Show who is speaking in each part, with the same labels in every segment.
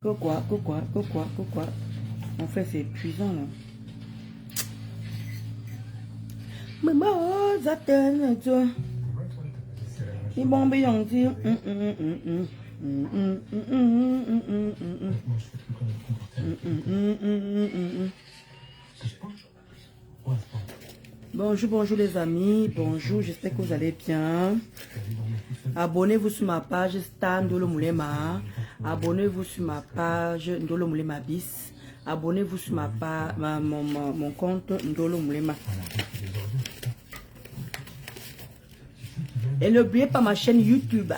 Speaker 1: Quoi. En fait, c'est épuisant, là. Maman, j'attends, toi. Et bon, mais on dit. Bonjour les amis, bonjour, j'espère que vous allez bien. Abonnez-vous sur ma page Star Ndolo Moulema. Abonnez-vous sur ma page Ndolo Moulema bis. Abonnez-vous sur ma page, mon compte Ndolo Moulema. Et n'oubliez pas ma chaîne YouTube.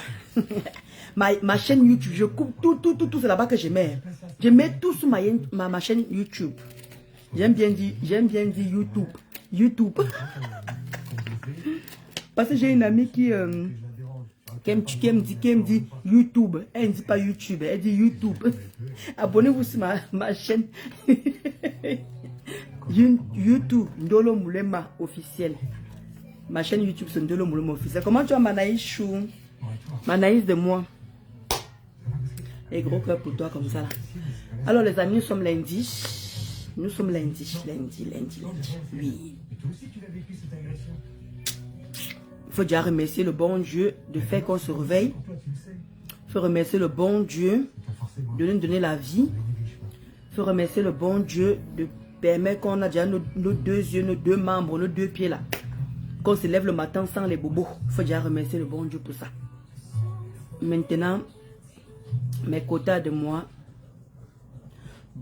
Speaker 1: ma chaîne YouTube, je coupe tout, c'est là-bas que je mets. Je mets tout sur ma chaîne YouTube. J'aime bien dire YouTube. YouTube. Parce que j'ai une amie qui me dit YouTube. Elle ne dit pas YouTube, elle dit YouTube. Abonnez-vous sur ma chaîne YouTube Ndolo Moulema officiel. Ma chaîne YouTube c'est Ndolo Moulema officiel. Comment tu vas Manaïs Chou? Manaïs de moi. Et gros cœur pour toi comme ça là. Alors les amis, nous sommes lundi. Nous sommes lundi. Oui. Il faut déjà remercier le bon Dieu de faire qu'on se réveille. Il faut remercier le bon Dieu de nous donner la vie. Il faut remercier le bon Dieu de permettre qu'on a déjà nos deux yeux, nos deux membres, nos deux pieds là. Qu'on se lève le matin sans les bobos. Il faut déjà remercier le bon Dieu pour ça. Maintenant, mes quotas de moi.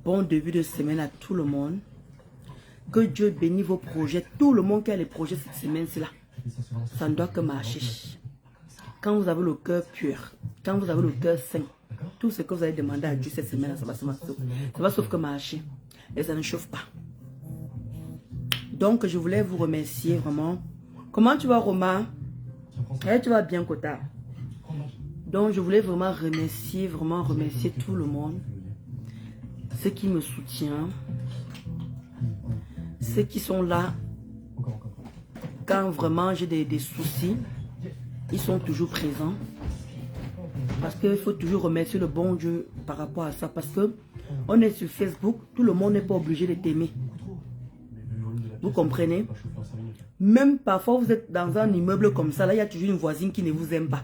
Speaker 1: Bon début de semaine à tout le monde. Que Dieu bénisse vos projets. Tout le monde qui a les projets cette semaine-ci là. Ça ne doit que marcher. Quand vous avez le cœur pur, quand vous avez le cœur sain, tout ce que vous allez demander à Dieu cette semaine, ça va sauf que marcher. Et ça ne chauffe pas. Donc, je voulais vous remercier vraiment. Comment tu vas, Romain? Tu vas bien, Kota? Donc, je voulais vraiment remercier tout le monde. Ceux qui me soutiennent. Ceux qui sont là. Quand vraiment j'ai des soucis, ils sont toujours présents. Parce qu'il faut toujours remercier le bon Dieu par rapport à ça. Parce que on est sur Facebook, tout le monde n'est pas obligé de t'aimer. Vous comprenez? Même parfois vous êtes dans un immeuble comme ça, là il y a toujours une voisine qui ne vous aime pas.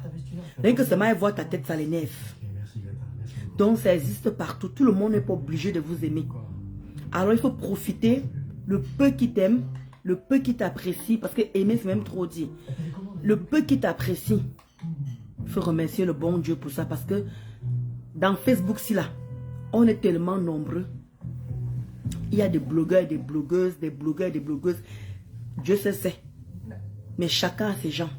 Speaker 1: Rien que seulement elle voit ta tête, ça l'énerve. Donc ça existe partout, tout le monde n'est pas obligé de vous aimer. Alors il faut profiter, le peu qui t'aime, le peu qui t'apprécie, parce que aimer c'est même trop dit. Le peu qui t'apprécie, il faut remercier le bon Dieu pour ça, parce que dans Facebook, si là, on est tellement nombreux. Il y a des blogueurs, des blogueuses, des blogueurs, des blogueuses. Dieu sait. Mais chacun a ses gens.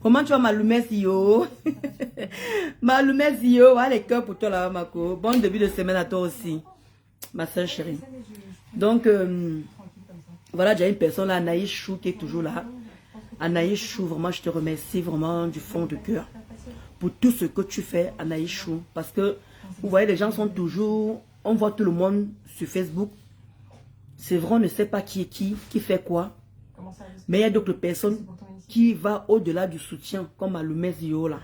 Speaker 1: Comment tu vas m'allumer si yo? M'allumer si yo. Allez, cœur pour toi là, Mako. Bon début de semaine à toi aussi, ma soeur chérie. Donc, voilà, j'ai une personne là, Anaïs Chou, qui est toujours là. Anaïs Chou, vraiment, je te remercie vraiment du fond de cœur pour tout ce que tu fais, Anaïs Chou. Parce que, vous voyez, les gens sont toujours... On voit tout le monde sur Facebook. C'est vrai, on ne sait pas qui est qui fait quoi. Mais il y a d'autres personnes qui vont au-delà du soutien, comme Aloumé Zio là,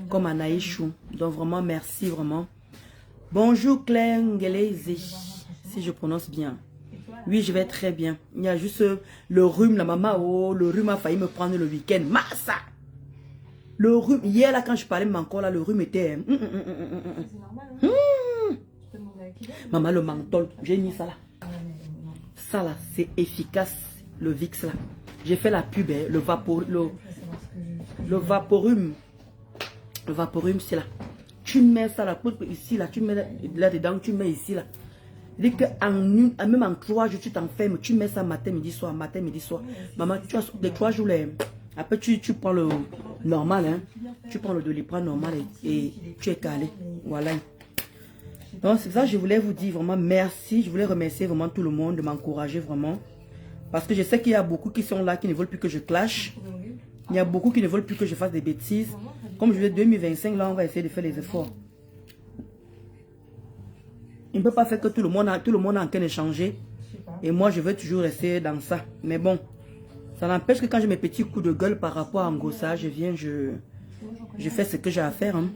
Speaker 1: comme Anaïs Chou. Donc vraiment, merci vraiment. Bonjour Claire Ngeleze, si je prononce bien. Oui, je vais très bien. Il y a juste le rhume, la maman, oh, le rhume a failli me prendre le week-end. Massa! Le rhume, hier là, quand je parlais encore là, le rhume était... Maman, le menthol, j'ai mis ça là. Ça là, c'est efficace, le Vicks là. J'ai fait la pub, hein, le vaporum. Le vaporum, c'est là. Tu mets ça là, ici là, tu mets là-dedans, tu mets ici là. Dès que même en 3 jours, tu t'enfermes, tu mets ça matin, midi, soir, matin, midi, soir. Maman, tu as les 3 jours, là, après tu prends le normal, hein. Tu prends le Doliprane normal et tu es calé. Voilà. Donc c'est ça que je voulais vous dire vraiment merci. Je voulais remercier vraiment tout le monde de m'encourager vraiment. Parce que je sais qu'il y a beaucoup qui sont là, qui ne veulent plus que je clash. Il y a beaucoup qui ne veulent plus que je fasse des bêtises. Comme je dis, 2025, là, on va essayer de faire les efforts. Il ne peut pas faire que tout le monde est en train de changer. Et moi, je veux toujours rester dans ça. Mais bon, ça n'empêche que quand j'ai mes petits coups de gueule par rapport à Angossa, je viens, je fais ce que j'ai à faire. Hein.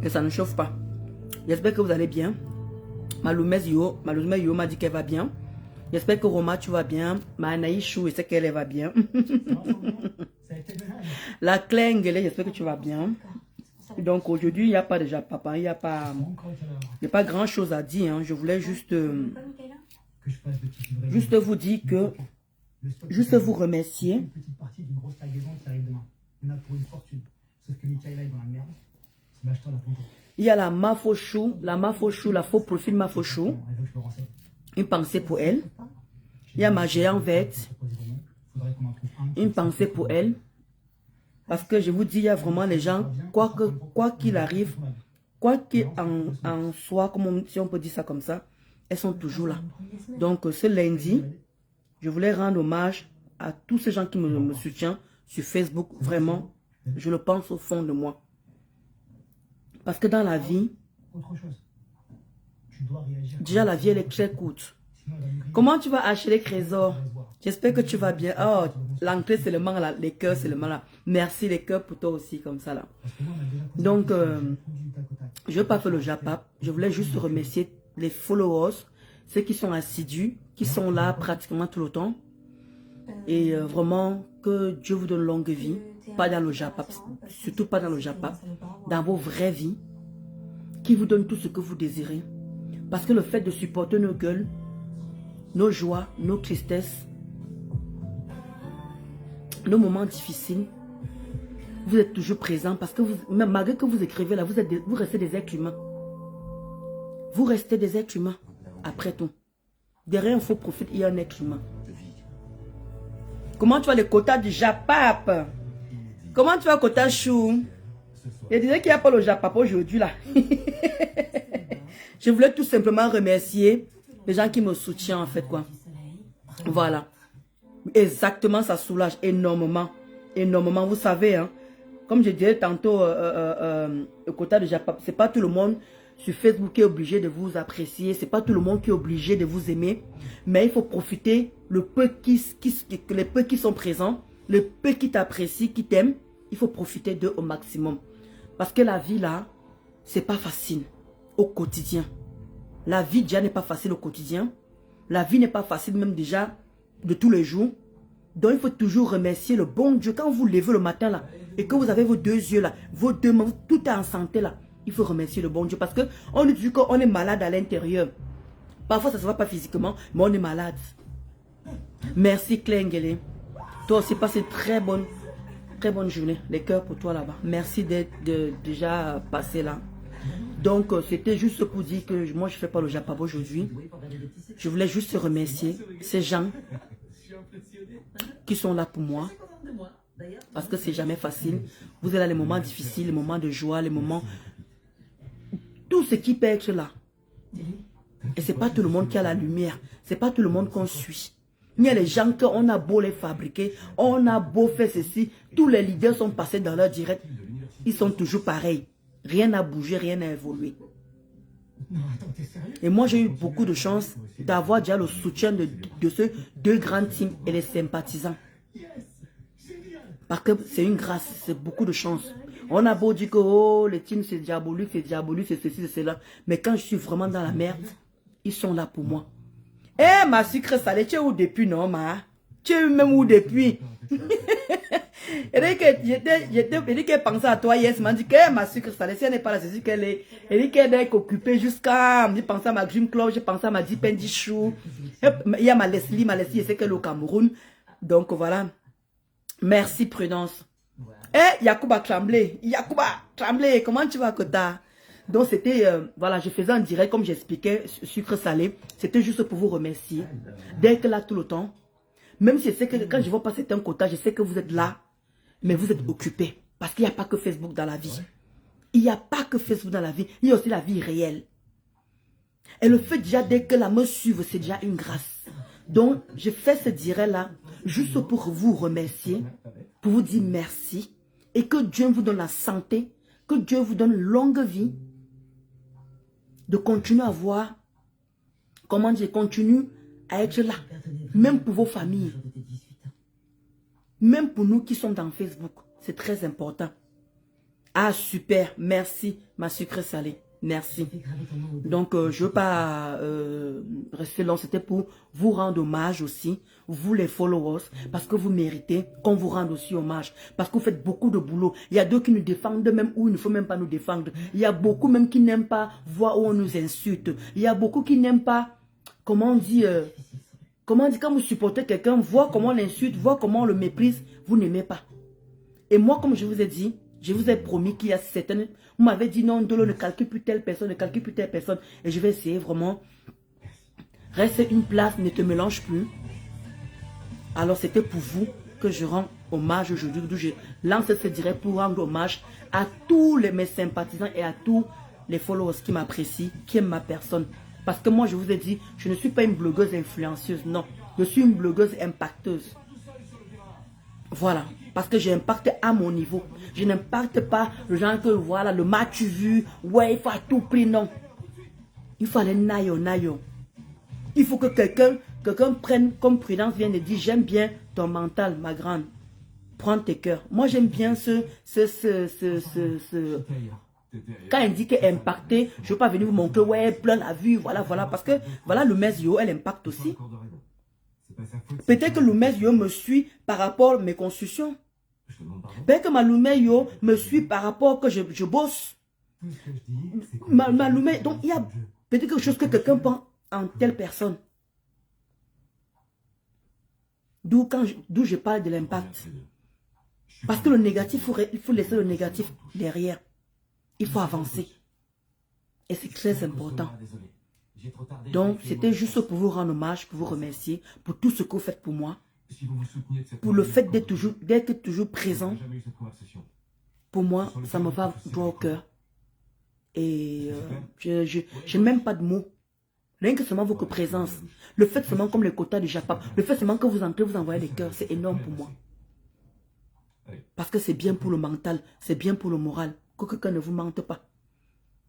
Speaker 1: Et ça ne chauffe pas. J'espère que vous allez bien. Maloumez Yo m'a dit qu'elle va bien. J'espère que Roma, tu vas bien. Ma Anaïs Chou, je sais qu'elle va bien. La Klengele, j'espère que tu vas bien. Donc aujourd'hui, il n'y a pas de Japapa. Il n'y a pas grand chose à dire. Hein. Je voulais juste vous dire que... Juste vous remercier. Il y a la Mafochou, la faux profil Mafochou. Une pensée pour elle. Il y a ma géante verte. Une pensée pour elle. Parce que je vous dis, il y a vraiment les gens, quoi qu'il arrive, quoi qu'il en soit, si on peut dire ça comme ça, elles sont toujours là. Donc ce lundi, je voulais rendre hommage à tous ces gens qui me soutiennent sur Facebook. Vraiment, je le pense au fond de moi. Parce que dans la vie, déjà la vie elle est très courte. Comment tu vas acheter les trésors? J'espère que tu vas bien. Oh, l'entrée seulement là, les cœurs seulement là. Merci les cœurs pour toi aussi comme ça là. Donc, je ne vais pas faire le japap. Je voulais juste remercier les followers, ceux qui sont assidus, qui sont là pratiquement tout le temps. Et vraiment, que Dieu vous donne longue vie. Pas dans le japap, surtout pas dans le japap. Dans vos vraies vies. Qui vous donne tout ce que vous désirez. Parce que le fait de supporter nos gueules, nos joies, nos tristesses, nos moments difficiles, vous êtes toujours présents parce que même malgré que vous écrivez là, vous restez des êtres humains. Vous restez des êtres humains, après tout. Derrière un faux prophète, il y a un être humain. Comment tu vas les quotas du Japap? Comment tu vas quota Chou? Je disais qu'il n'y a pas le Japap aujourd'hui là. Je voulais tout simplement remercier les gens qui me soutiennent en fait quoi. Voilà. Exactement, ça soulage énormément. Énormément, vous savez. Hein, comme je disais tantôt, le quota de Japap, c'est pas tout le monde sur Facebook qui est obligé de vous apprécier. C'est pas tout le monde qui est obligé de vous aimer. Mais il faut profiter, les peu qui sont présents, les peu qui t'apprécient, qui t'aiment, il faut profiter d'eux au maximum. Parce que la vie là, c'est pas facile au quotidien. La vie déjà n'est pas facile au quotidien. La vie n'est pas facile même déjà de tous les jours. Donc il faut toujours remercier le bon Dieu. Quand vous levez le matin là et que vous avez vos deux yeux là, vos deux mains, tout est en santé là, il faut remercier le bon Dieu. Parce qu'on dit qu'on est malade à l'intérieur. Parfois ça ne se voit pas physiquement, mais on est malade. Merci Klengele. Toi aussi passe une très bonne journée. Les cœurs pour toi là-bas. Merci d'être déjà passé là. Donc, c'était juste pour dire que moi, je ne fais pas le Japap aujourd'hui. Je voulais juste remercier ces gens qui sont là pour moi. Parce que c'est jamais facile. Vous êtes là les moments difficiles, les moments de joie, les moments... Tout ce qui peut être là. Et ce n'est pas tout le monde qui a la lumière. Ce n'est pas tout le monde qu'on suit. Il y a les gens qu'on a beau les fabriquer, on a beau faire ceci. Tous les leaders sont passés dans leur direct. Ils sont toujours pareils. Rien n'a bougé, rien n'a évolué. Et moi, j'ai eu beaucoup de chance d'avoir déjà le soutien de ces deux grands teams et les sympathisants. Parce que c'est une grâce, c'est beaucoup de chance. On a beau dire que oh, les teams c'est diabolique, c'est ceci, c'est cela. Mais quand je suis vraiment dans la merde, ils sont là pour moi. Eh, ma sucre salée, tu es où depuis, non, ma? Tu es même où depuis? Elle dit qu'elle pensait à toi hier, elle m'a dit que ma sucre salée, si elle n'est pas là, c'est sûr qu'elle est. Elle dit qu'elle est occupée jusqu'à. Je pensais à ma Dream Club, je pensais à ma Dipendi Chou. Il y a ma Leslie, je sais qu'elle est au Cameroun. Donc voilà. Merci, Prudence. Eh, Yacouba Tremblay, comment tu vas, Kota? Donc c'était, voilà, je faisais un direct comme j'expliquais, sucre salé. C'était juste pour vous remercier d'être là tout le temps. Même si je sais que quand je vois passer un quota, je sais que vous êtes là, mais vous êtes occupés. Parce qu'il n'y a pas que Facebook dans la vie. Il n'y a pas que Facebook dans la vie, il y a aussi la vie réelle. Et le fait déjà dès que la me suive, c'est déjà une grâce. Donc, je fais ce direct-là juste pour vous remercier, pour vous dire merci. Et que Dieu vous donne la santé, que Dieu vous donne longue vie. De continuer à voir, comment je continue à être là. Même pour vos familles. Même pour nous qui sommes dans Facebook. C'est très important. Ah, super. Merci, ma sucrée salée. Merci. Donc, je ne veux pas rester long. C'était pour vous rendre hommage aussi, vous les followers, parce que vous méritez qu'on vous rende aussi hommage. Parce que vous faites beaucoup de boulot. Il y a d'autres qui nous défendent même où il ne faut même pas nous défendre. Il y a beaucoup même qui n'aiment pas voir où on nous insulte. Il y a beaucoup qui n'aiment pas, comment on dit, quand vous supportez quelqu'un, voir comment on l'insulte, voir comment on le méprise, vous n'aimez pas. Et moi, comme je vous ai dit, je vous ai promis qu'il y a certaines... Vous m'avez dit non, Ndolo ne calcule plus telle personne, ne calcule plus telle personne. Et je vais essayer vraiment. Reste une place, ne te mélange plus. Alors c'était pour vous que je rends hommage aujourd'hui. D'où je lance ce direct pour rendre hommage à tous mes sympathisants et à tous les followers qui m'apprécient, qui aiment ma personne. Parce que moi, je vous ai dit, je ne suis pas une blogueuse influencieuse, non. Je suis une blogueuse impacteuse. Voilà. Parce que j'impacte à mon niveau. Je n'impacte pas le genre que, voilà, le match vu, ouais, il faut à tout prix, non. Il faut aller naïo. Il faut que quelqu'un prenne comme prudence, vienne et dire, j'aime bien ton mental, ma grande. Prends tes cœurs. Moi, j'aime bien quand elle dit qu'elle est impactée, je ne veux pas venir vous montrer, ouais, plein la vue, voilà. Parce que, voilà, le Mesio, elle impacte aussi. Peut-être que Lumeyo me suit par rapport à mes constructions. Peut-être que ma Lumeyo me suit par rapport que je bosse. Ma Lumeyo, donc il y a peut-être quelque chose que quelqu'un pense en telle personne. D'où je parle de l'impact. Parce que le négatif, il faut laisser le négatif derrière. Il faut avancer. Et c'est très important. Donc, c'était juste pour vous rendre hommage, pour vous remercier, pour tout ce que vous faites pour moi, pour le fait d'être toujours présent. Pour moi, ça me va droit au cœur. Et je n'ai même pas de mots. Rien que seulement votre présence. Le fait seulement comme les quotas du Japon, le fait seulement que vous entrez, vous envoyez des cœurs, c'est énorme pour moi. Parce que c'est bien pour le mental, c'est bien pour le moral. Que quelqu'un ne vous mente pas.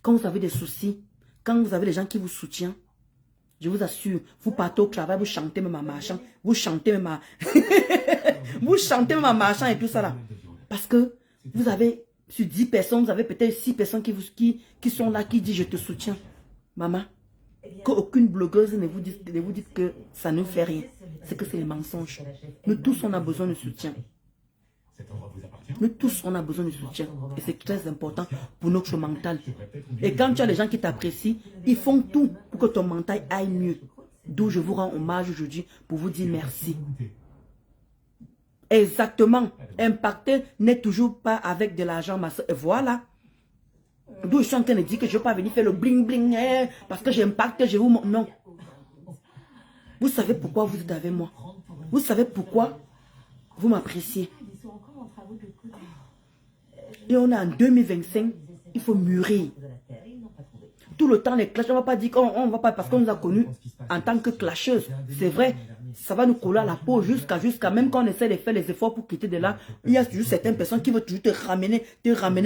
Speaker 1: Quand vous avez des soucis, quand vous avez des gens qui vous soutiennent, je vous assure, vous partez au travail, vous chantez même en marchant, vous chantez même en... vous chantez même en marchant et tout ça là. Parce que vous avez, sur 10 personnes, vous avez peut-être 6 personnes qui sont là, qui disent je te soutiens. Maman, qu'aucune blogueuse ne vous dise que ça ne fait rien. C'est que c'est les mensonges. Nous tous, on a besoin de soutien. Nous tous, on a besoin de soutien. Et c'est très important pour notre mental. Et quand tu as des gens qui t'apprécient, ils font tout pour que ton mental aille mieux. D'où je vous rends hommage aujourd'hui pour vous dire merci. Exactement. Impacter n'est toujours pas avec de l'argent, ma soeur. Et voilà. D'où je suis en train de dire que je ne vais pas venir faire le bling bling parce que j'impacte, je vous montre. Non. Vous savez pourquoi vous êtes avec moi. Vous savez pourquoi vous m'appréciez. Et on est en 2025, il faut mûrir. Tout le temps, les clashs, on ne va pas dire qu'on ne va pas, parce qu'on nous a connus en tant que clasheuse. C'est vrai, ça va nous coller à la peau jusqu'à même quand on essaie de faire les efforts pour quitter de là. Il y a toujours certaines personnes qui veulent toujours te ramener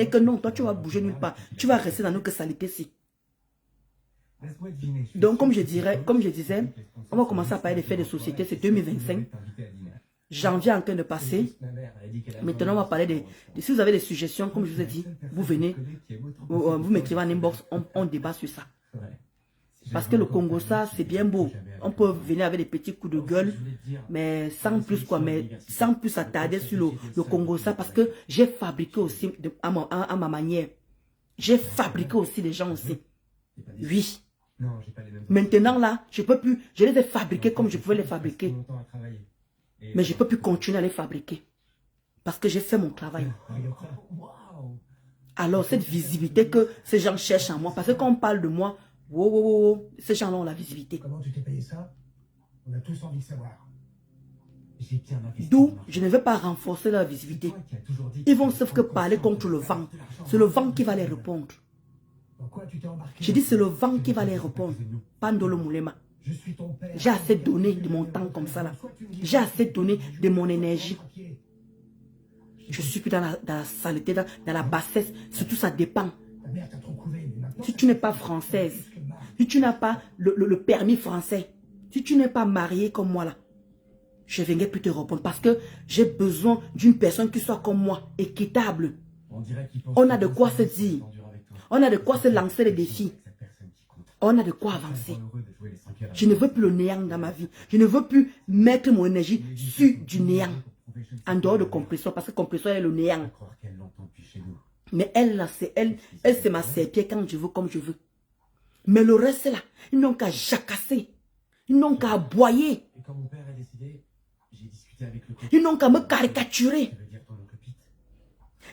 Speaker 1: que non, toi tu vas bouger nulle part. Tu vas rester dans nos saletés-ci. Donc, comme je disais, on va commencer à parler des faits de société, c'est 2025. Janvier en train de passer. Maintenant, on va parler si vous avez des suggestions, comme je vous ai dit, vous venez, vous m'écrivez en inbox, on débat sur ça. Parce que le Congo, ça, c'est bien beau. On peut venir avec des petits coups de gueule, mais sans plus quoi, mais sans plus s'attarder sur le Congo, ça, parce que j'ai fabriqué aussi à ma manière. J'ai fabriqué aussi des gens aussi. Oui. Maintenant, là, je peux plus, je les ai fabriqués comme je pouvais les fabriquer. Mais je ne peux plus continuer à les fabriquer. Parce que j'ai fait mon travail. Alors, cette visibilité que ces gens cherchent en moi, parce que quand on parle de moi, ces gens-là ont la visibilité.
Speaker 2: Comment tu t'es payé ça? On a tous envie de savoir.
Speaker 1: D'où je ne vais pas renforcer leur visibilité. Ils vont sauf que parler contre le vent. C'est le vent qui va les répondre. Je dis c'est le vent qui va les répondre. Pas Ndolo Moulema. J'ai assez donné de mon temps comme ça là. J'ai assez donné de mon énergie. Je suis plus dans la saleté, dans la bassesse. Surtout ça dépend. Si tu n'es pas française, si tu n'as pas le permis français, si tu n'es pas mariée comme moi là, je ne viendrai plus te répondre parce que j'ai besoin d'une personne qui soit comme moi, équitable. On a de quoi se dire. On a de quoi se lancer les défis. On a de quoi avancer. Je ne veux plus le néant dans ma vie. Je ne veux plus mettre mon énergie sur du néant. En dehors de compression, parce que compression est le néant. Mais elle, là, elle c'est ma serpillère quand je veux, comme je veux. Mais le reste, là, ils n'ont qu'à jacasser. Ils n'ont qu'à aboyer.
Speaker 2: Et quand mon père a décidé, j'ai discuté avec le
Speaker 1: Ils n'ont qu'à me caricaturer.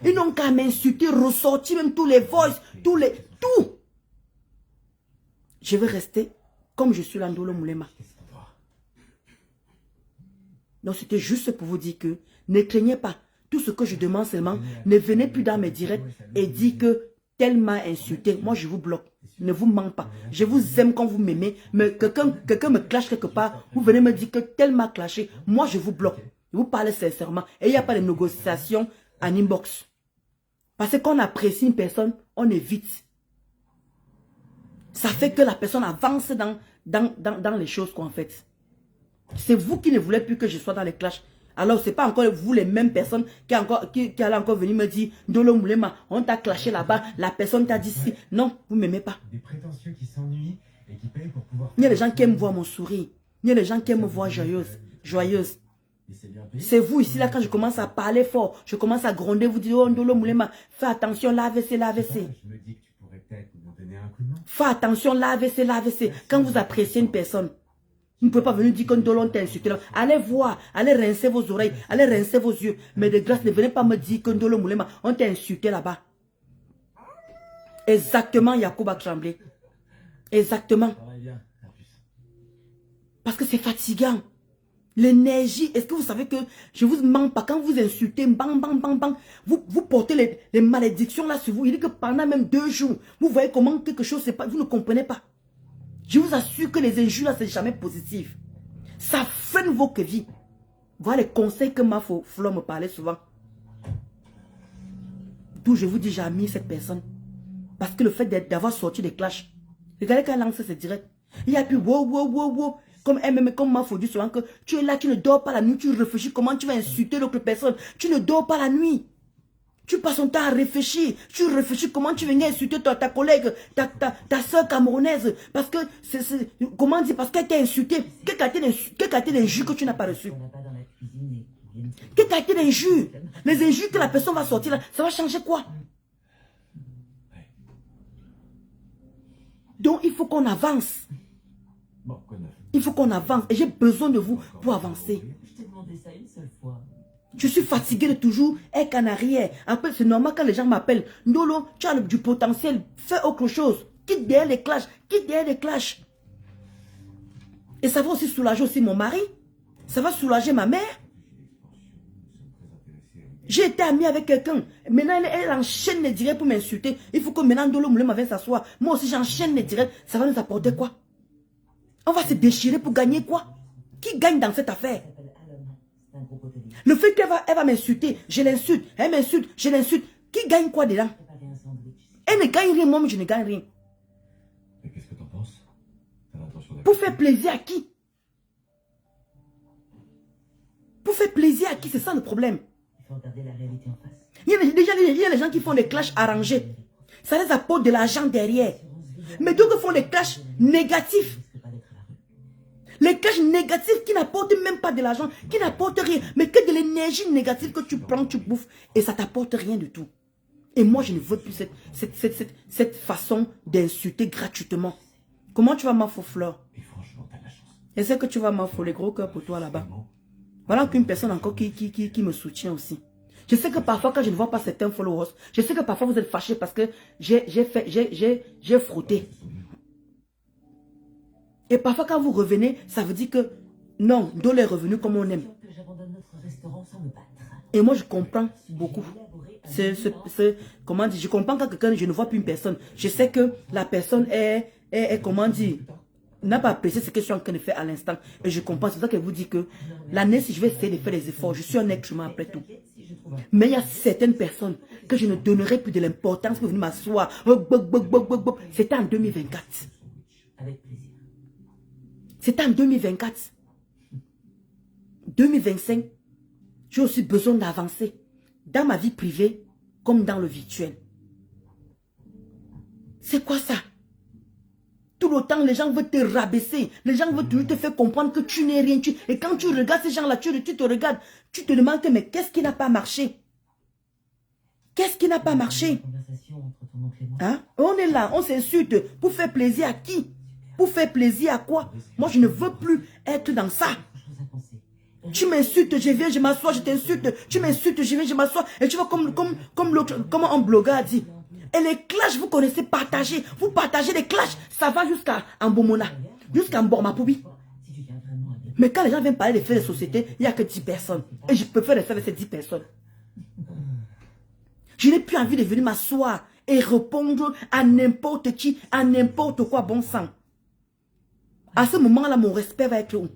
Speaker 1: Ils n'ont qu'à m'insulter, ressortir même tous les voices, tout. Je vais rester comme je suis là, Ndolo Moulema. Donc c'était juste pour vous dire que ne craignez pas. Tout ce que je demande seulement, ne venez plus dans mes directs et dites que tel m'a insulté. Moi, je vous bloque. Ne vous mens pas. Je vous aime quand vous m'aimez. Mais quelqu'un me clash quelque part. Vous venez me dire que tel m'a clashé. Moi, je vous bloque. Je vous parle sincèrement. Et il n'y a pas de négociation en inbox. Parce que quand on apprécie une personne, on évite. Ça fait que la personne avance dans les choses quoi en fait. C'est vous qui ne voulez plus que je sois dans les clashs. Alors ce n'est pas encore vous les mêmes personnes qui allaient encore venir me dire Ndolo Moulema, on t'a clashé là-bas, la personne t'a dit si. Non, vous ne m'aimez pas.
Speaker 2: Des prétentieux qui s'ennuient et qui payent pour pouvoir...
Speaker 1: Il y a des gens qui aiment voir mon sourire. Il y a des gens qui aiment me voir joyeuse. C'est vous ici là quand je commence à parler fort, je commence à gronder, vous dites oh Ndolo Moulema, fais attention, la AVC.
Speaker 2: Je me dis que tu pourrais peut-être me donner un coup de main.
Speaker 1: Fais attention, la AVC. Quand vous appréciez une personne, vous ne pouvez pas venir dire que Ndolo t'a insulté. Allez voir, allez rincer vos oreilles, allez rincer vos yeux. Mais de grâce, ne venez pas me dire que Ndolo Moulema, on t'a insulté là-bas. Exactement, Yacouba Tremblay. Exactement. Parce que c'est fatigant. L'énergie, est-ce que vous savez que je vous mens pas, quand vous insultez, bang, vous portez les malédictions là sur vous. Il dit que pendant même 2 jours, vous voyez comment quelque chose c'est pas, vous ne comprenez pas. Je vous assure que les injures là, c'est jamais positif. Ça freine vos vies. Voilà les conseils que ma Flo me parlait souvent. D'où je vous dis, j'ai mis cette personne. Parce que le fait d'avoir sorti des clashs, regardez quand elle lance ses directs. Il y a plus wow. Comme elle-même, comme m'a dit souvent que tu es là, tu ne dors pas la nuit, tu réfléchis comment tu vas insulter l'autre personne. Tu ne dors pas la nuit. Tu passes ton temps à réfléchir. Tu réfléchis comment tu venais insulter ta collègue, ta soeur camerounaise. Parce que, comment dire, parce qu'elle t'a insulté. Quelle qualité d'injure que tu n'as pas reçu? Quelle qualité d'injure? Les injures que la personne va sortir là, ça va changer quoi? Donc il faut qu'on avance. Il faut qu'on avance. Et j'ai besoin de vous pour avancer.
Speaker 3: Je t'ai demandé ça une seule fois.
Speaker 1: Je suis fatigué de toujours être en arrière. Après, c'est normal quand les gens m'appellent. Ndolo, tu as du potentiel. Fais autre chose. Quitte derrière les clashs. Et ça va aussi soulager aussi mon mari. Ça va soulager ma mère. J'ai été amie avec quelqu'un. Maintenant, elle enchaîne les directs pour m'insulter. Il faut que maintenant Ndolo Moulema vienne s'asseoir. Moi aussi, j'enchaîne les directs. Ça va nous apporter quoi? On va se déchirer pour gagner quoi? Qui gagne dans cette affaire? Le fait qu'elle va m'insulter, je l'insulte. Elle m'insulte, je l'insulte. Qui gagne quoi dedans? Elle ne gagne rien, moi, je ne gagne rien.
Speaker 2: Et qu'est-ce que t'en penses? T'as l'intention de...
Speaker 1: Pour faire plaisir à qui? Pour faire plaisir à qui? C'est ça le problème.
Speaker 3: Il faut regarder la réalité en face.
Speaker 1: Il y a les gens qui font des clashs arrangés. Ça les apporte de l'argent derrière. Mais d'autres font des clashs négatifs. Les clashs négatifs qui n'apportent même pas de l'argent, qui n'apportent rien, mais que de l'énergie négative que tu prends, tu bouffes, et ça t'apporte rien du tout. Et moi, je ne veux plus cette façon d'insulter gratuitement. Comment tu vas m'affo Fleur?
Speaker 2: Et franchement, t'as de la chance.
Speaker 1: Est-ce que tu vas m'affo les gros cœurs pour toi là-bas? Voilà qu'une personne encore qui me soutient aussi. Je sais que parfois, quand je ne vois pas certains followers, je sais que parfois vous êtes fâchés parce que j'ai frotté. Et parfois, quand vous revenez, ça veut dire que non, Ndolo est revenu comme on aime.
Speaker 3: J'abandonne notre restaurant sans me battre.
Speaker 1: Et moi, je comprends beaucoup. Comment dire, je comprends quand quelqu'un, je ne vois plus une personne. Je sais que la personne est comment dire, n'a pas apprécié ce que je suis en train de faire à l'instant. Et je comprends, c'est ça qu'elle vous dit que l'année, si je vais essayer de faire des efforts, je suis un être humain après tout. Mais il y a certaines personnes que je ne donnerai plus de l'importance pour venir m'asseoir. C'était en 2024.
Speaker 3: Avec plaisir.
Speaker 1: C'était en 2024. 2025, j'ai aussi besoin d'avancer. Dans ma vie privée, comme dans le virtuel. C'est quoi ça? Tout le temps, les gens veulent te rabaisser. Les gens veulent toujours te faire comprendre que tu n'es rien. Et quand tu regardes ces gens-là, tu te regardes, tu te demandes, mais qu'est-ce qui n'a pas marché? Qu'est-ce qui n'a pas marché? Hein? On est là, on s'insulte. Pour faire plaisir à qui? Pour faire plaisir à quoi? Moi, je ne veux plus être dans ça. Tu m'insultes, je viens, je m'assois, je t'insulte. Tu m'insultes, je viens, je m'assois. Et tu vois comme un blogueur a dit. Et les clashs, vous connaissez, partager. Vous partagez les clashs. Ça va jusqu'à Mbomona, jusqu'à Mbormapoubi. Mais quand les gens viennent parler des faits de société, il n'y a que 10 personnes. Et je peux faire les faits de ces 10 personnes. Je n'ai plus envie de venir m'asseoir et répondre à n'importe qui, à n'importe quoi, bon sang. À ce moment-là, mon respect va être où?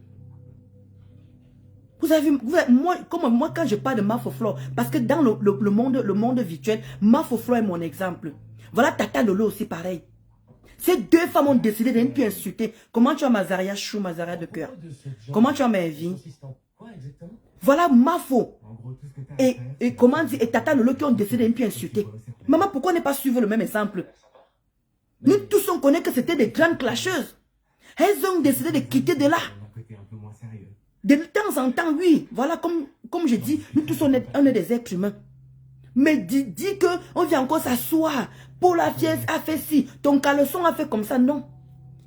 Speaker 1: Vous avez vu, moi, quand je parle de Mafoflore, parce que dans le monde virtuel, Mafoflore est mon exemple. Voilà Tata Lolo aussi pareil. Ces deux femmes ont décidé de ne plus insulter. Comment tu as Mazaria Chou, Mazaria de cœur? Comment tu as ma vie? Voilà Mafo. Et comment dire, et Tata Lolo qui ont décidé de ne plus insulter. Maman, pourquoi ne pas suivre le même exemple? Nous tous on connaît que c'était des grandes clasheuses. Elles ont décidé de quitter de là. De temps en temps, oui. Voilà, comme je dis, nous tous on est des êtres humains. Mais dis qu'on vient encore s'asseoir. Pour la pièce a fait ci. Ton caleçon a fait comme ça. Non.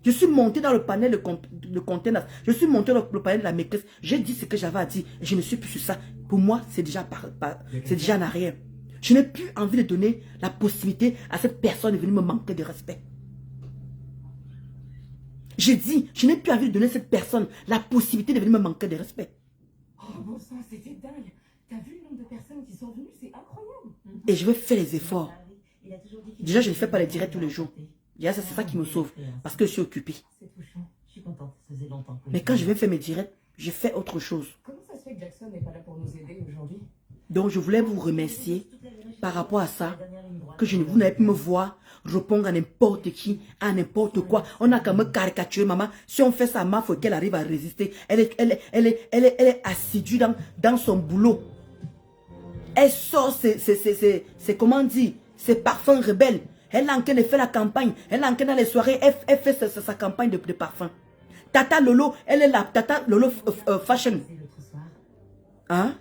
Speaker 1: Je suis monté dans le panel de contenance. Je suis monté dans le panel de la maîtresse. J'ai dit ce que j'avais à dire. Et je ne suis plus sur ça. Pour moi, c'est déjà en arrière. Je n'ai plus envie de donner la possibilité à cette personne de venir me manquer de respect. J'ai dit, je n'ai plus envie de donner à cette personne la possibilité de venir me manquer de respect.
Speaker 3: Oh bon sang, c'était dingue. T'as vu le nombre de personnes qui sont venues? C'est incroyable.
Speaker 1: Et je vais faire les efforts. Déjà, je ne fais pas les directs tous les jours. Déjà, c'est ça qui me sauve. Parce que je suis occupée.
Speaker 3: C'est touchant. Je suis contente. Ça faisait longtemps que
Speaker 1: Mais quand je vais faire mes directs, je fais autre chose.
Speaker 4: Comment ça se fait que Jackson n'est pas là pour nous aider aujourd'hui?
Speaker 1: Donc, je voulais vous remercier par rapport à ça, que vous n'avez pu me voir répondre à n'importe qui, à n'importe quoi. On a qu'à me caricaturer, maman. Si on fait ça, il faut qu'elle arrive à résister. Elle est assidue dans son boulot. Elle sort c'est comment dire, ses parfums rebelles. Elle est en train de faire la campagne. Elle est en train dans les soirées. Elle fait sa campagne de parfum. Tata Lolo, elle est là. Tata Lolo Fashion. Hein?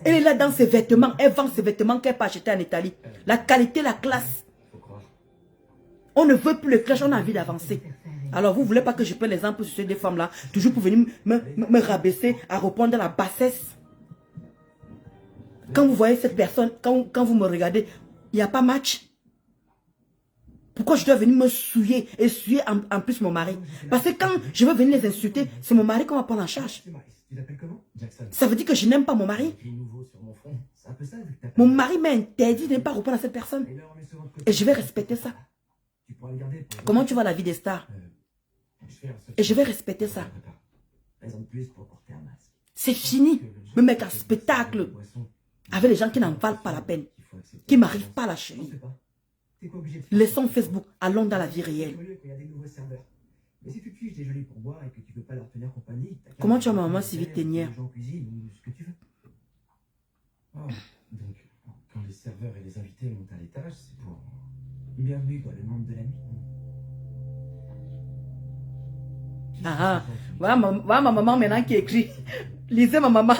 Speaker 1: Elle est là dans ses vêtements. Elle vend ses vêtements qu'elle peut acheter en Italie. La qualité, la classe. On ne veut plus le clash, on a envie d'avancer. Alors, vous ne voulez pas que je prenne l'exemple sur ces deux femmes-là, toujours pour venir me rabaisser, à répondre à la bassesse. Quand vous voyez cette personne, quand vous me regardez, il n'y a pas match. Pourquoi je dois venir me souiller et souiller en plus mon mari? Parce que quand je veux venir les insulter, c'est mon mari qu'on va prendre en charge. Ça veut dire que je n'aime pas mon mari. Mon mari m'a interdit de ne pas répondre à cette personne. Et je vais respecter ça. Comment tu vois la vie des stars? Et je vais respecter ça. C'est fini. Même avec un spectacle. Avec les gens qui n'en valent pas la peine. Qui ne m'arrivent pas à la cheville. Laissons Facebook. Allons dans la vie réelle. Comment tu as ma maman si vite tenière?
Speaker 2: Donc, quand les serveurs et les invités montent à l'étage, c'est pour bienvenue quoi, le monde de la nuit.
Speaker 1: Ah, voilà ma maman maintenant qui écrit. Lisez ma maman.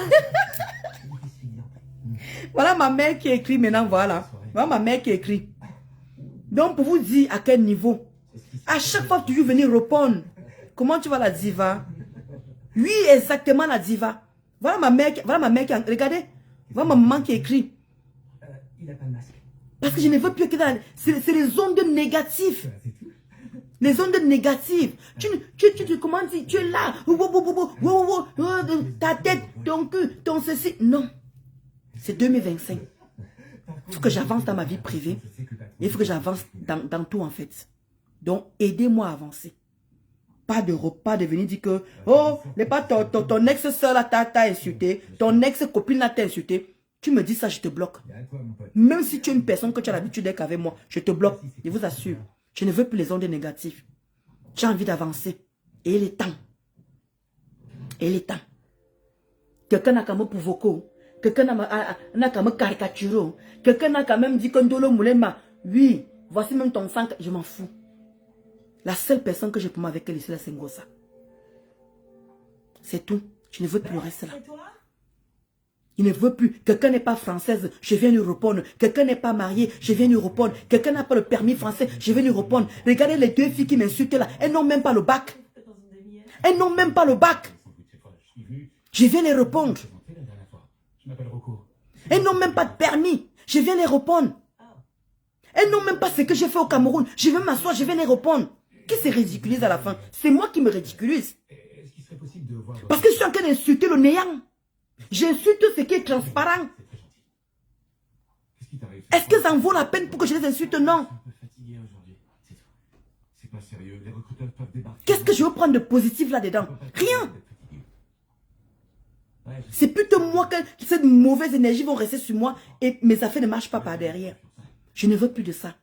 Speaker 1: Voilà ma mère qui écrit maintenant, voilà. Voilà ma mère qui écrit. Donc, pour vous dire à quel niveau, à chaque fois que tu veux venir répondre, comment tu vois la diva? Oui, exactement la diva. Voilà ma mère qui regardez, voilà ma maman qui écrit.
Speaker 3: Il n'a pas de masque.
Speaker 1: Parce que je ne veux plus que dans... C'est les ondes négatives. Les ondes négatives. Comment dire? Tu es là. Ta tête, ton cul, ton ceci. Non. C'est 2025. Il faut que j'avance dans ma vie privée. Il faut que j'avance dans tout en fait. Donc, aidez-moi à avancer. Pas de venir dire que, oh, ton ex-soeur t'a insulté, ton ex-copine t'a insulté. Tu me dis ça, je te bloque. Même si tu es une personne que tu as l'habitude d'être avec moi, je te bloque. Je vous assure. Je ne veux plus les ondes négatives. J'ai envie d'avancer. Et il est temps. Et il est temps. Quelqu'un n'a qu'à me provoquer. Quelqu'un n'a qu'à me caricaturer. Quelqu'un n'a quand même dit que Ndolo Moulema, oui, voici même ton sang, je m'en fous. La seule personne que j'ai pour moi avec elle ici, c'est Ngosa. C'est tout. Je ne veux plus le reste là. Il ne veut plus. Quelqu'un n'est pas française, je viens lui répondre. Quelqu'un n'est pas marié, je viens lui répondre. Quelqu'un n'a pas le permis français, je viens lui répondre. Regardez les deux filles qui m'insultent là. Elles n'ont même pas le bac. Elles n'ont même pas le bac. Je viens les répondre. Elles n'ont même pas de permis. Je viens les répondre. Elles n'ont même pas ce que j'ai fait au Cameroun. Je vais m'asseoir, je viens les répondre. Qui se ridiculise à la fin? C'est moi qui me ridiculise. Parce que je suis en train d'insulter le néant. J'insulte ce qui est transparent. Est-ce que ça en vaut la peine pour que je les insulte? Non. Qu'est-ce que je veux prendre de positif là-dedans? Rien. C'est plutôt moi que cette mauvaise énergie va rester sur moi et mes affaires ne marchent pas par derrière. Je ne veux plus de ça.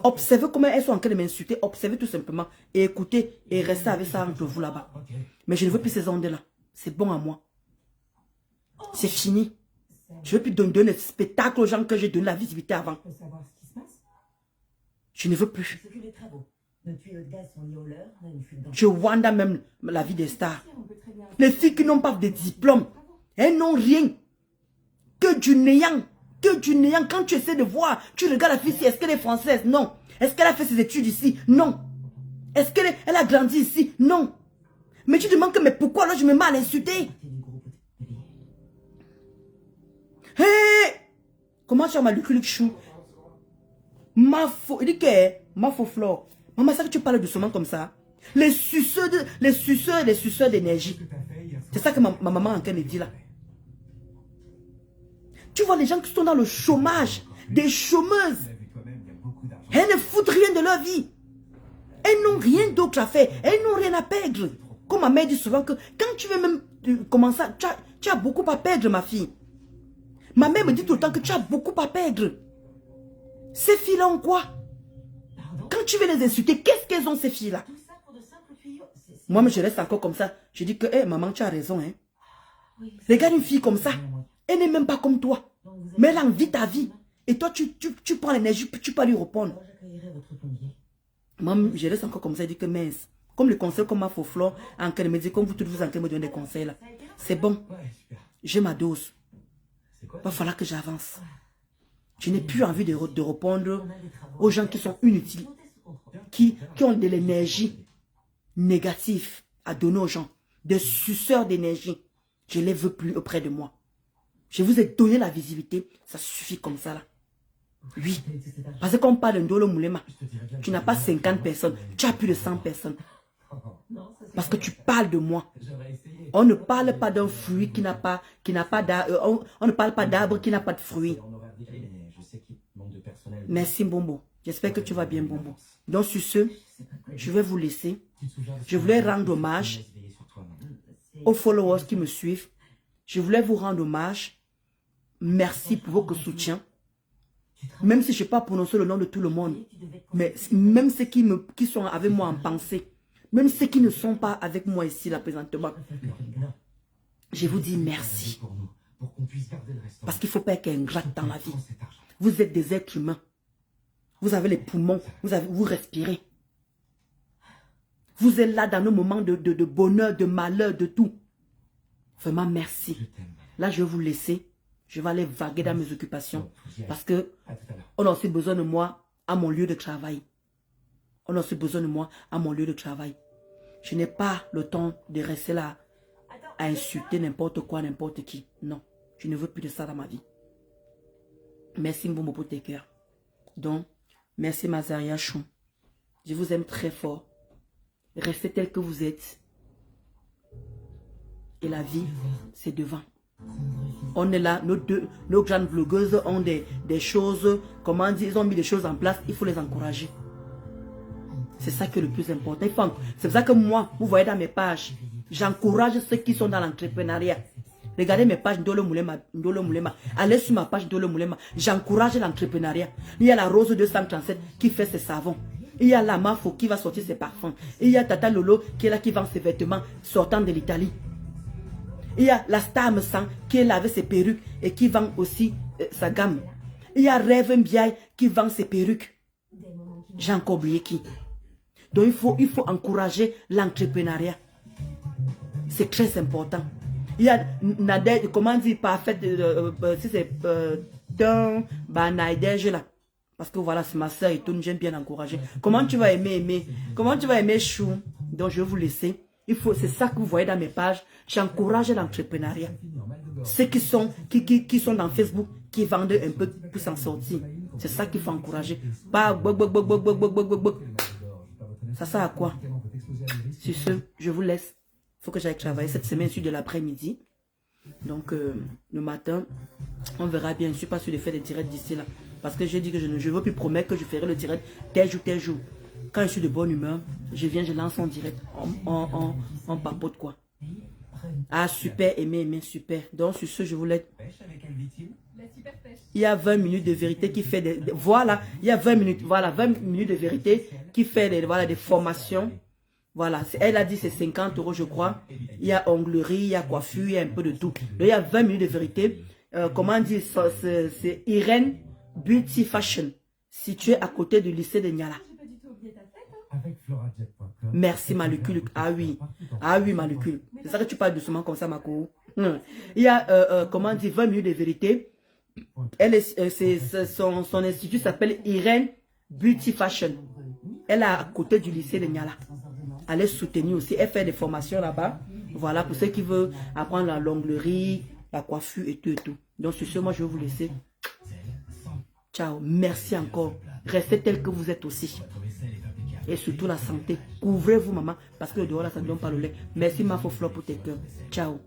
Speaker 1: Observez comment elles sont en train de m'insulter. Observez tout simplement. Et écoutez et restez avec ça entre vous là-bas. Mais je ne veux plus ces ondes-là. C'est bon à moi. C'est fini. Je ne veux plus donner le spectacle aux gens que j'ai donné la visibilité avant. Je ne veux plus. Je wanda même la vie des stars. Les filles qui n'ont pas de diplôme, elles n'ont rien. Que du néant. Que du néant. Quand tu essaies de voir, tu regardes la fille ici, est-ce qu'elle est française? Non. Est-ce qu'elle a fait ses études ici? Non. Est-ce qu'elle a grandi ici? Non. Mais tu demandes que, mais pourquoi là je me mets à l'insulter? Hé! Comment tu as ma Luc Chou? Ma faux, il dit que, ma faux flore. Maman, ça que tu parles doucement comme ça? Les suceurs d'énergie. C'est ça que ma maman en train de dire là. Tu vois les gens qui sont dans le chômage, des chômeuses. Elles ne foutent rien de leur vie. Elles n'ont rien d'autre à faire. Elles n'ont rien à perdre. Comme ma mère dit souvent que quand tu veux même commencer, tu as beaucoup à perdre, ma fille. Ma mère me dit tout le temps que tu as beaucoup à perdre. Ces filles-là ont quoi? Quand tu veux les insulter, qu'est-ce qu'elles ont ces filles-là? Moi, je reste encore comme ça. Je dis que, hey, maman, tu as raison. Hein? Regarde une fille comme ça. Elle n'est même pas comme toi. Mais elle envie ta vie. Et toi, tu prends l'énergie, puis tu peux lui répondre. Moi, je reste encore comme ça. Je dis que mince. Comme le conseil comme ma faux flore, en train de me dire, comme vous tous vous en train de me donner des conseils là. C'est bon. J'ai ma dose. Il va falloir que j'avance. Je n'ai plus envie de répondre aux gens qui sont inutiles. Qui ont de l'énergie négative à donner aux gens. Des suceurs d'énergie. Je ne les veux plus auprès de moi. Je vous ai donné la visibilité. Ça suffit comme ça là. Oui. Parce qu'on parle de Ndolo Moulema. Tu n'as pas 50 personnes. Tu as plus de 100 personnes. Parce que tu parles de moi. On ne parle pas d'un fruit qui n'a pas d'arbre. On ne parle pas d'arbre qui n'a pas de fruit. Merci Bombo. J'espère que tu vas bien Bombo. Donc sur ce, je vais vous laisser. Je voulais rendre hommage aux followers qui me suivent. Je voulais vous rendre hommage. Merci pour votre soutien. Même si je n'ai pas prononcé le nom de tout le monde. Mais même ceux qui sont avec moi en pensée. Même ceux qui ne sont pas avec moi ici là présentement. Je vous dis merci. Parce qu'il ne faut pas être ingrat dans la vie. Vous êtes des êtres humains. Vous avez les poumons. Vous respirez. Vous êtes là dans nos moments de bonheur, de malheur, de tout. Vraiment merci. Là, je vais vous laisser. Je vais aller vaguer dans mes occupations. Parce que on a aussi besoin de moi à mon lieu de travail. On a aussi besoin de moi à mon lieu de travail. Je n'ai pas le temps de rester là à insulter n'importe quoi, n'importe qui. Non, je ne veux plus de ça dans ma vie. Merci Mbombo pour tes cœurs. Donc, merci Mazaria Chou. Je vous aime très fort. Restez tel que vous êtes. Et la vie, c'est devant. On est là, nos grandes blogueuses ont des choses, comment dire, ils ont mis des choses en place, il faut les encourager. C'est ça qui est le plus important. C'est pour ça que moi, vous voyez dans mes pages, j'encourage ceux qui sont dans l'entrepreneuriat. Regardez mes pages Ndolo Moulema. Allez sur ma page Ndolo Moulema. J'encourage l'entrepreneuriat. Il y a la Rose 237 qui fait ses savons. Il y a la Mafo qui va sortir ses parfums. Il y a Tata Lolo qui est là qui vend ses vêtements sortant de l'Italie. Il y a la Star Me Sang qui est là avec ses perruques et qui vend aussi sa gamme. Il y a Rêve Mbiaye qui vend ses perruques. J'ai encore oublié qui. Donc il faut encourager l'entrepreneuriat. C'est très important. Il y a Nadège, comment dire, parfaite, si c'est Nadège là. Parce que voilà, c'est ma soeur et tout, j'aime bien encourager. Comment tu vas aimer comment tu vas aimer Chou? Donc je vais vous laisser. C'est ça que vous voyez dans mes pages. J'encourage l'entrepreneuriat. Ceux qui sont dans Facebook, qui vendent un peu pour s'en sortir. C'est ça qu'il faut encourager. Pas ça sert à quoi? Sur ce, je vous laisse. Il faut que j'aille travailler cette semaine sur de l'après-midi. Donc, le matin, on verra bien. Je ne suis pas sûr de faire des directs d'ici là. Parce que j'ai dit que je ne veux plus promettre que je ferai le direct tel jour. Quand je suis de bonne humeur, je viens, je lance en direct. On papote quoi. Ah, super, aimé, super. Donc, sur ce, je vous laisse. Il y a 20 minutes de vérité qui fait des... Voilà, il y a 20 minutes. Voilà, 20 minutes de vérité qui fait des formations. Voilà, elle a dit c'est 50 €, je crois. Il y a onglerie, il y a coiffure, il y a un peu de tout. Donc, il y a 20 minutes de vérité. Comment dire, c'est Irène Beauty Fashion, située à côté du lycée de Niala. Merci Malucule. Ah oui, Malucule. C'est ça que tu parles doucement comme ça, Mako. Il y a, comment dire, 20 minutes de vérité. Son institut s'appelle Irène Beauty Fashion. Elle est à côté du lycée de Niala. Elle est soutenue aussi. Elle fait des formations là-bas. Voilà, pour ceux qui veulent apprendre la longlerie, la coiffure et tout et tout. Donc, sur ce, moi, je vais vous laisser. Ciao. Merci encore. Restez tel que vous êtes aussi. Et surtout la santé. Couvrez-vous, maman, parce que dehors, là, ça ne donne pas le lait. Merci, ma faux fleur, pour tes cœurs. Ciao.